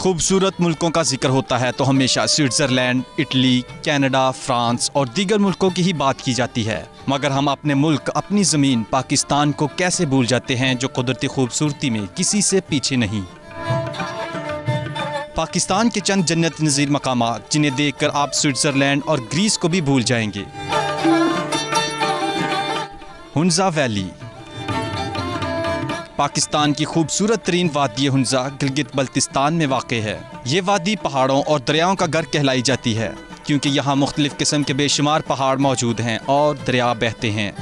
खूबसूरत मुल्कों का जिक्र होता है तो हमेशा स्विट्ज़रलैंड, इटली, कनाडा, फ्रांस और दीगर मुल्कों की ही बात की जाती है। मगर हम अपने मुल्क, अपनी ज़मीन पाकिस्तान को कैसे भूल जाते हैं, जो कुदरती खूबसूरती में किसी से पीछे नहीं। पाकिस्तान के चंद जन्नत नज़ीर मकामात जिन्हें देखकर आप स्विट्ज़रलैंड और ग्रीस को भी भूल जाएंगे। हुंज़ा वैली। पाकिस्तान की खूबसूरत तरीन वादी हुंज़ा गिलगित बल्तिस्तान में वाक़ है। ये वादी पहाड़ों और दरियाओं का घर कहलाई जाती है, क्योंकि यहाँ मुख्तलिफ़ किस्म के बेशुमार पहाड़ मौजूद हैं और दरिया बहते हैं।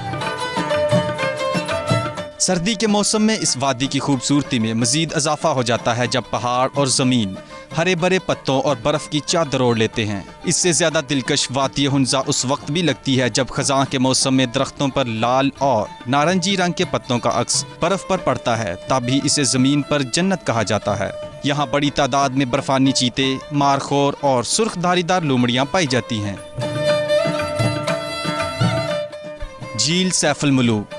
सर्दी के मौसम में इस वादी की खूबसूरती में मज़ीद इजाफा हो जाता है जब पहाड़ और ज़मीन हरे भरे पत्तों और बर्फ़ की चादर ओढ़ लेते हैं। इससे ज़्यादा दिलकश वादी हुंज़ा उस वक्त भी लगती है जब ख़ज़ां के मौसम में दरख्तों पर लाल और नारंगी रंग के पत्तों का अक्स बर्फ़ पर पड़ता है, तभी इसे ज़मीन पर जन्नत कहा जाता है। यहाँ बड़ी तादाद में बर्फ़ानी चीते, मारखोर और सुर्ख धारीदार लोमड़ियाँ पाई जाती हैं। झील सैफ अल मुलूक।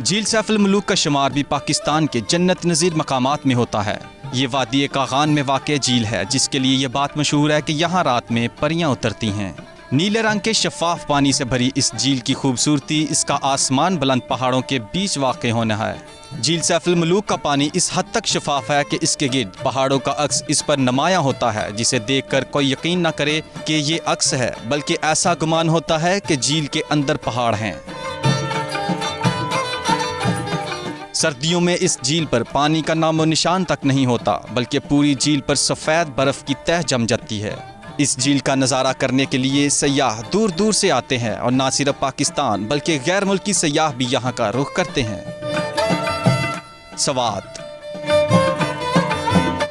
झील सैफ अल मुलूक का शुमार भी पाकिस्तान के जन्नत नज़ीर मकामात में होता है। ये वादी कागान में वाक़ झील है, जिसके लिए ये बात मशहूर है कि यहाँ रात में परियां उतरती हैं। नीले रंग के शफाफ पानी से भरी इस झील की खूबसूरती इसका आसमान बुलंद पहाड़ों के बीच वाक़ होना है। झील सैफ अल मुलूक का पानी इस हद तक शफाफ है कि इसके गिर्द पहाड़ों का अक्स इस पर नुमायां होता है, जिसे देखकर कोई यकीन न करे कि ये अक्स है, बल्कि ऐसा गुमान होता है कि झील के अंदर पहाड़ हैं। सर्दियों में इस झील पर पानी का नामो निशान तक नहीं होता, बल्कि पूरी झील पर सफ़ेद बर्फ़ की तह जम जाती है। इस झील का नज़ारा करने के लिए सयाह दूर दूर से आते हैं और न सिर्फ पाकिस्तान बल्कि गैर मुल्की सयाह भी यहाँ का रुख करते हैं। सवात।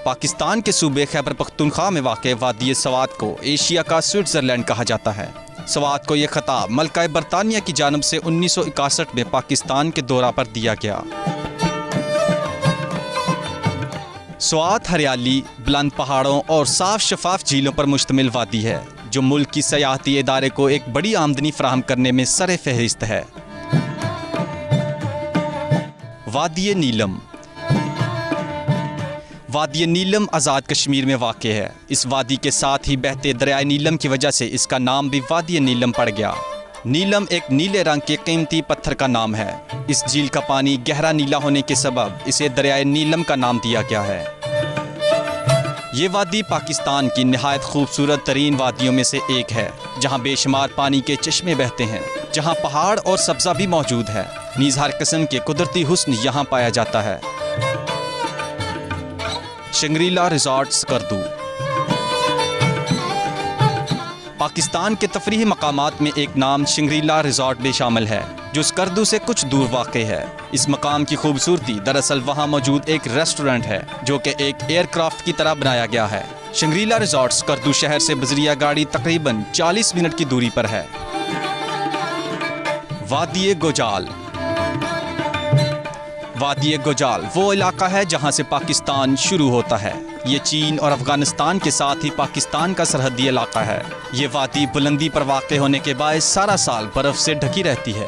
पाकिस्तान के सूबे खैबर पख्तूनख्वा में वाक़ वादी सवात को एशिया का स्विट्ज़रलैंड कहा जाता है। सवात को यह खिताब मलका बरतानिया की जानब से 1961 में पाकिस्तान के दौरा पर दिया गया। स्वात हरियाली, बुलंद पहाड़ों और साफ शफाफ झीलों पर मुश्तमिल वादी है, जो मुल्क की सयाहती इदारे को एक बड़ी आमदनी फराहम करने में सरे फहरिस्त है। वादी नीलम। वादी नीलम आज़ाद कश्मीर में वाक़ है। इस वादी के साथ ही बहते दरियाए नीलम की वजह से इसका नाम भी वादी नीलम पड़ गया। नीलम एक नीले रंग के कीमती पत्थर का नाम है। इस झील का पानी गहरा नीला होने के सबब इसे दरियाए नीलम का नाम दिया गया है। ये वादी पाकिस्तान की निहायत खूबसूरत तरीन वादियों में से एक है, जहाँ बेशुमार पानी के चश्मे बहते हैं, जहाँ पहाड़ और सब्ज़ा भी मौजूद है। नीज़ हर किस्म के कुदरती हुस्न यहाँ पाया जाता है। Shangrila resort Skardu. पाकिस्तान के तफरीही मकामात में एक नाम शंग्रीला रिज़ॉर्ट भी शामिल है, जो स्कर्दू से कुछ दूर वाक़ है। इस मकाम की खूबसूरती दरअसल वहाँ मौजूद एक रेस्टोरेंट है, जो कि एक एयरक्राफ्ट की तरह बनाया गया है। शंग्रीला रिज़ॉर्ट स्कर्दू शहर से बजरिया गाड़ी तकरीबन 40 मिनट की दूरी पर है। वादी गोजाल। वादी गोजाल वो इलाका है जहाँ से पाकिस्तान शुरू होता है। ये चीन और अफ़गानिस्तान के साथ ही पाकिस्तान का सरहदी इलाका है। ये वादी बुलंदी पर वाक़ होने के बायस सारा साल बर्फ़ से ढकी रहती है।